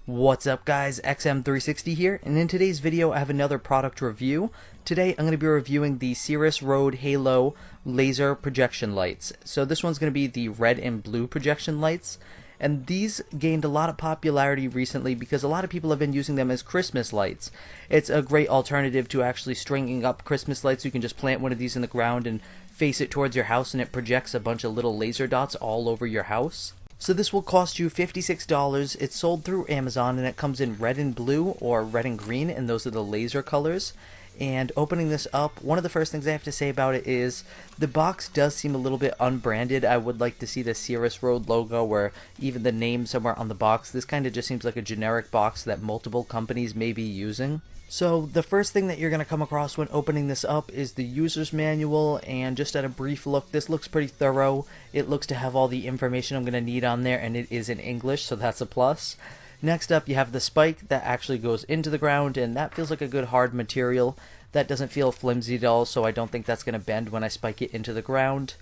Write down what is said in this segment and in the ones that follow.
What's up guys, XM360 here, and in today's video I have another product review. Today I'm going to be reviewing the SeresRoad Halo Laser Projection Lights. So this one's going to be the red and blue projection lights, and these gained a lot of popularity recently because a lot of people have been using them as Christmas lights. It's a great alternative to actually stringing up Christmas lights. You can just plant one of these in the ground and face it towards your house and it projects a bunch of little laser dots all over your house. So this will cost you $56. It's sold through Amazon and it comes in red and blue or red and green, and those are the laser colors. And opening this up, one of the first things I have to say about it is the box does seem a little bit unbranded. I would like to see the SeresRoad logo or even the name somewhere on the box. This kind of just seems like a generic box that multiple companies may be using. So the first thing that you're going to come across when opening this up is the user's manual, and just at a brief look, this looks pretty thorough. It looks to have all the information I'm going to need on there, and it is in English, so that's a plus. Next up, you have the spike that actually goes into the ground, and that feels like a good hard material. That doesn't feel flimsy at all, so I don't think that's going to bend when I spike it into the ground.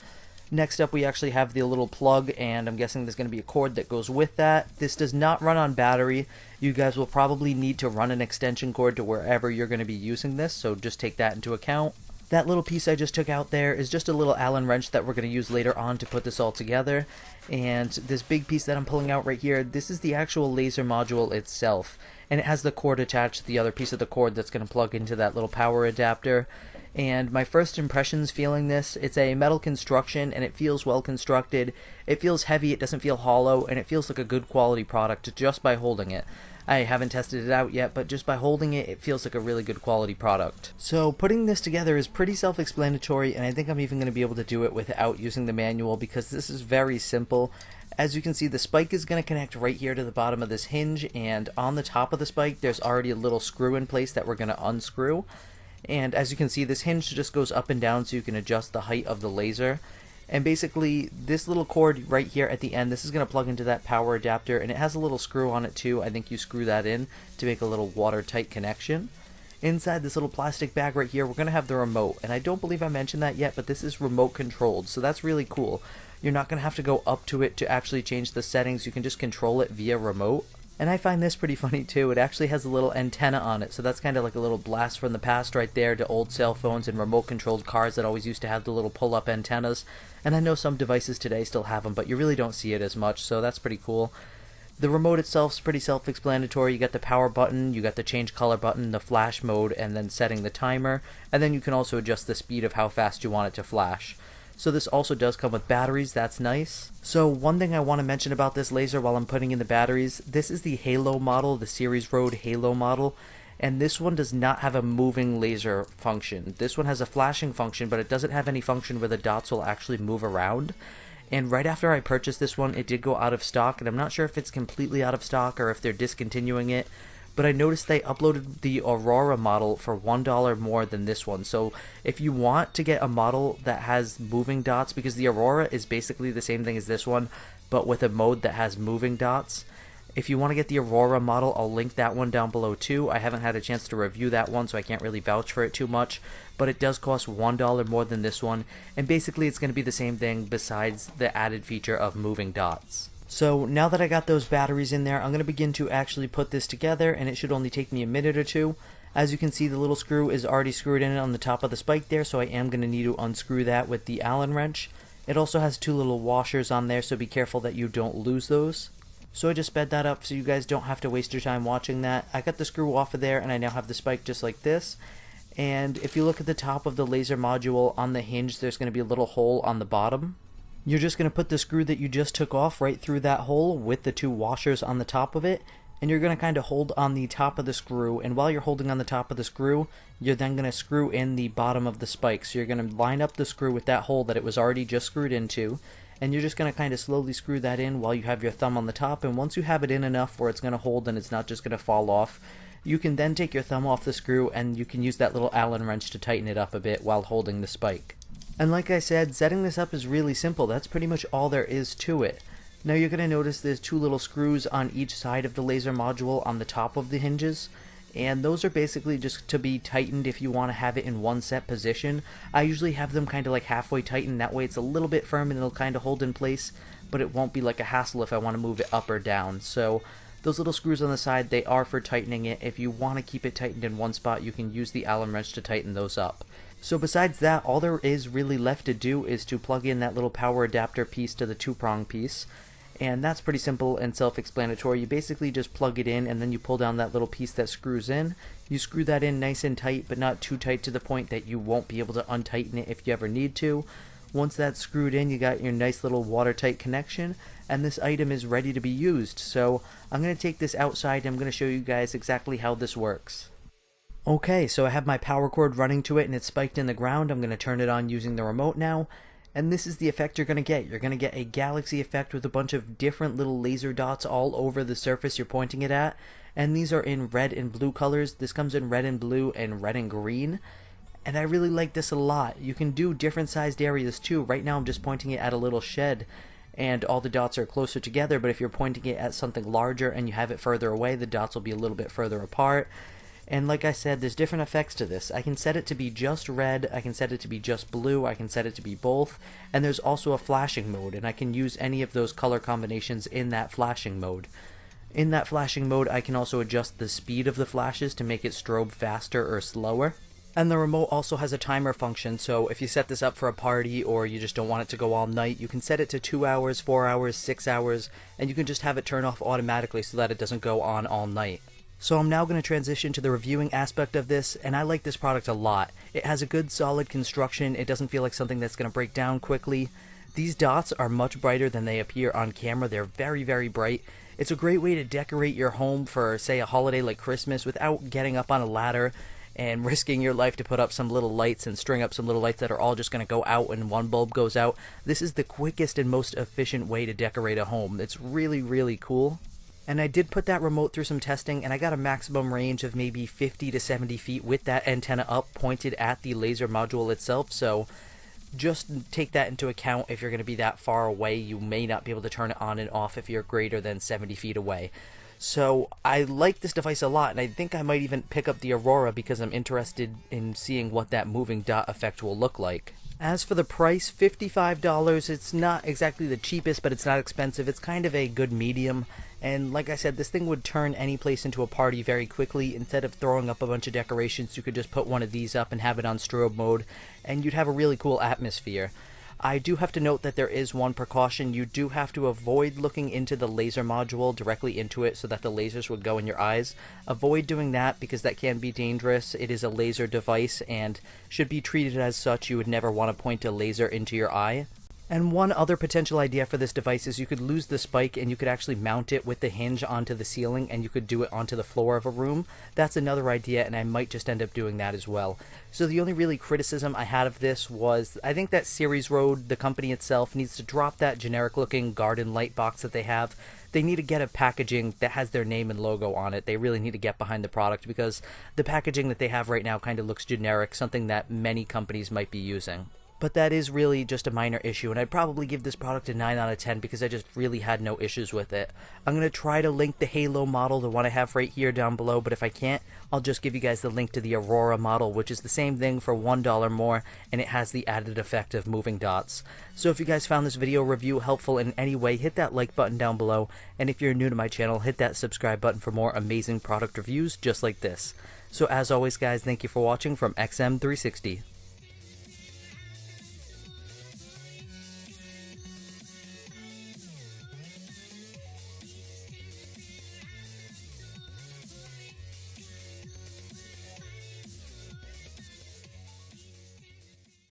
Next up, we actually have the little plug, and I'm guessing there's going to be a cord that goes with that. This does not run on battery. You guys will probably need to run an extension cord to wherever you're going to be using this, so just take that into account. That little piece I just took out there is just a little Allen wrench that we're going to use later on to put this all together. And this big piece that I'm pulling out right here, this is the actual laser module itself. And it has the cord attached to the other piece of the cord that's going to plug into that little power adapter. And my first impressions feeling this, it's a metal construction and it feels well constructed. It feels heavy, it doesn't feel hollow, and it feels like a good quality product just by holding it. I haven't tested it out yet, but just by holding it, it feels like a really good quality product. So putting this together is pretty self-explanatory, and I think I'm even going to be able to do it without using the manual because this is very simple. As you can see, the spike is going to connect right here to the bottom of this hinge, and on the top of the spike there's already a little screw in place that we're going to unscrew. And as you can see, this hinge just goes up and down so you can adjust the height of the laser. And basically, this little cord right here at the end, this is going to plug into that power adapter, and it has a little screw on it too. I think you screw that in to make a little watertight connection. Inside this little plastic bag right here, we're going to have the remote, and I don't believe I mentioned that yet, but this is remote controlled, so that's really cool. You're not going to have to go up to it to actually change the settings. You can just control it via remote. And I find this pretty funny too. It actually has a little antenna on it, so that's kind of like a little blast from the past right there to old cell phones and remote controlled cars that always used to have the little pull-up antennas. And I know some devices today still have them, but you really don't see it as much, so that's pretty cool. The remote itself is pretty self-explanatory. You got the power button, you got the change color button, the flash mode, and then setting the timer, and then you can also adjust the speed of how fast you want it to flash. So this also does come with batteries, that's nice. So one thing I want to mention about this laser while I'm putting in the batteries, this is the Halo model, the SeresRoad Halo model, and this one does not have a moving laser function. This one has a flashing function, but it doesn't have any function where the dots will actually move around. And right after I purchased this one, it did go out of stock, and I'm not sure if it's completely out of stock or if they're discontinuing it. But I noticed they uploaded the Aurora model for $1 more than this one. So if you want to get a model that has moving dots, because the Aurora is basically the same thing as this one, but with a mode that has moving dots. If you want to get the Aurora model, I'll link that one down below too. I haven't had a chance to review that one, so I can't really vouch for it too much. But it does cost $1 more than this one. And basically it's going to be the same thing besides the added feature of moving dots. So now that I got those batteries in there, I'm going to begin to actually put this together, and it should only take me a minute or two. As you can see, the little screw is already screwed in on the top of the spike there, so I am going to need to unscrew that with the Allen wrench. It also has two little washers on there, so be careful that you don't lose those. So I just sped that up so you guys don't have to waste your time watching that. I got the screw off of there, and I now have the spike just like this. And if you look at the top of the laser module on the hinge, there's going to be a little hole on the bottom. You're just going to put the screw that you just took off right through that hole with the two washers on the top of it, and you're going to kind of hold on the top of the screw, and while you're holding on the top of the screw, you're then going to screw in the bottom of the spike. So you're going to line up the screw with that hole that it was already just screwed into, and you're just going to kind of slowly screw that in while you have your thumb on the top, and once you have it in enough where it's going to hold and it's not just going to fall off, you can then take your thumb off the screw and you can use that little Allen wrench to tighten it up a bit while holding the spike. And like I said, setting this up is really simple. That's pretty much all there is to it. Now you're going to notice there's two little screws on each side of the laser module on the top of the hinges, and those are basically just to be tightened if you want to have it in one set position. I usually have them kind of like halfway tightened, that way it's a little bit firm and it'll kind of hold in place, but it won't be like a hassle if I want to move it up or down. So Those little screws on the side, they are for tightening it. If you want to keep it tightened in one spot, you can use the Allen wrench to tighten those up. So besides that, all there is really left to do is to plug in that little power adapter piece to the 2-prong piece. And that's pretty simple and self-explanatory. You basically just plug it in and then you pull down that little piece that screws in. You screw that in nice and tight, but not too tight to the point that you won't be able to untighten it if you ever need to. Once that's screwed in, you got your nice little watertight connection, and this item is ready to be used. So I'm going to take this outside and I'm going to show you guys exactly how this works. Okay, so I have my power cord running to it and it's spiked in the ground. I'm going to turn it on using the remote now. And this is the effect you're going to get. You're going to get a galaxy effect with a bunch of different little laser dots all over the surface you're pointing it at. And these are in red and blue colors. This comes in red and blue and red and green. And I really like this a lot. You can do different sized areas too. Right now I'm just pointing it at a little shed and all the dots are closer together. But if you're pointing it at something larger and you have it further away, the dots will be a little bit further apart. And like I said, there's different effects to this. I can set it to be just red, I can set it to be just blue, I can set it to be both, and there's also a flashing mode, and I can use any of those color combinations in that flashing mode. In that flashing mode, I can also adjust the speed of the flashes to make it strobe faster or slower. And the remote also has a timer function, so if you set this up for a party or you just don't want it to go all night, you can set it to 2 hours, 4 hours, 6 hours, and you can just have it turn off automatically so that it doesn't go on all night. So I'm now going to transition to the reviewing aspect of this, and I like this product a lot. It has a good solid construction, it doesn't feel like something that's going to break down quickly. These dots are much brighter than they appear on camera, they're very, very bright. It's a great way to decorate your home for, say, a holiday like Christmas without getting up on a ladder and risking your life to put up some little lights and string up some little lights that are all just going to go out when one bulb goes out. This is the quickest and most efficient way to decorate a home. It's really, really cool. And I did put that remote through some testing, and I got a maximum range of maybe 50 to 70 feet with that antenna up pointed at the laser module itself, so just take that into account. If you're going to be that far away, you may not be able to turn it on and off if you're greater than 70 feet away. So I like this device a lot, and I think I might even pick up the Aurora because I'm interested in seeing what that moving dot effect will look like. As for the price, $55, it's not exactly the cheapest, but it's not expensive. It's kind of a good medium, and like I said, this thing would turn any place into a party very quickly. Instead of throwing up a bunch of decorations, you could just put one of these up and have it on strobe mode, and you'd have a really cool atmosphere. I do have to note that there is one precaution. You do have to avoid looking into the laser module directly into it so that the lasers would go in your eyes. Avoid doing that because that can be dangerous. It is a laser device and should be treated as such. You would never want to point a laser into your eye. And one other potential idea for this device is you could lose the spike and you could actually mount it with the hinge onto the ceiling and you could do it onto the floor of a room. That's another idea, and I might just end up doing that as well. So the only really criticism I had of this was I think that SeresRoad, the company itself, needs to drop that generic looking garden light box that they have. They need to get a packaging that has their name and logo on it. They really need to get behind the product because the packaging that they have right now kind of looks generic, something that many companies might be using. But that is really just a minor issue, and I'd probably give this product a 9 out of 10 because I just really had no issues with it. I'm going to try to link the Halo model, the one I have right here down below, but if I can't, I'll just give you guys the link to the Aurora model, which is the same thing for $1 more, and it has the added effect of moving dots. So if you guys found this video review helpful in any way, hit that like button down below, and if you're new to my channel, hit that subscribe button for more amazing product reviews just like this. So as always guys, thank you for watching from XM360.